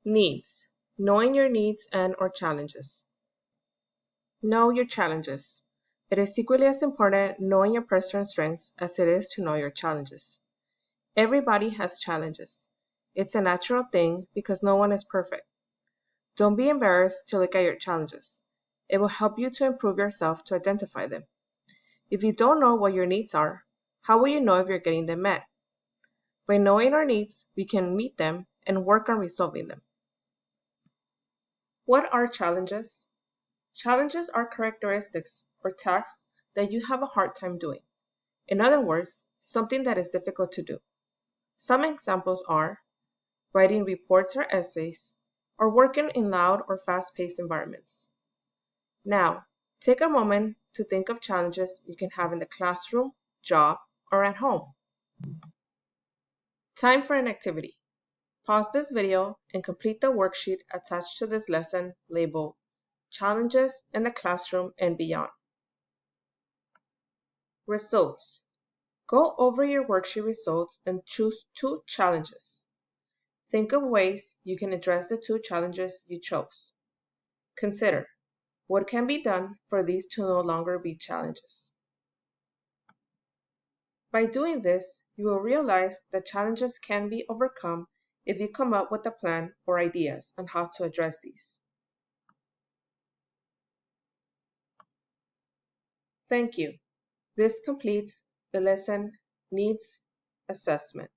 Needs. Knowing your needs and/or challenges. Know your challenges. It is equally as important knowing your personal strengths as it is to know your challenges. Everybody has challenges. It's a natural thing because no one is perfect. Don't be embarrassed to look at your challenges. It will help you to improve yourself to identify them. If you don't know what your needs are, how will you know if you're getting them met? By knowing our needs, we can meet them and work on resolving them. What are challenges? Challenges are characteristics or tasks that you have a hard time doing. In other words, something that is difficult to do. Some examples are writing reports or essays, or working in loud or fast-paced environments. Now, take a moment to think of challenges you can have in the classroom, job, or at home. Time for an activity. Pause this video and complete the worksheet attached to this lesson labeled Challenges in the Classroom and Beyond. Results. Go over your worksheet results and choose 2 challenges. Think of ways you can address the 2 challenges you chose. Consider what can be done for these to no longer be challenges. By doing this, you will realize that challenges can be overcome if you come up with a plan or ideas on how to address these. Thank you. This completes the lesson Needs Assessment.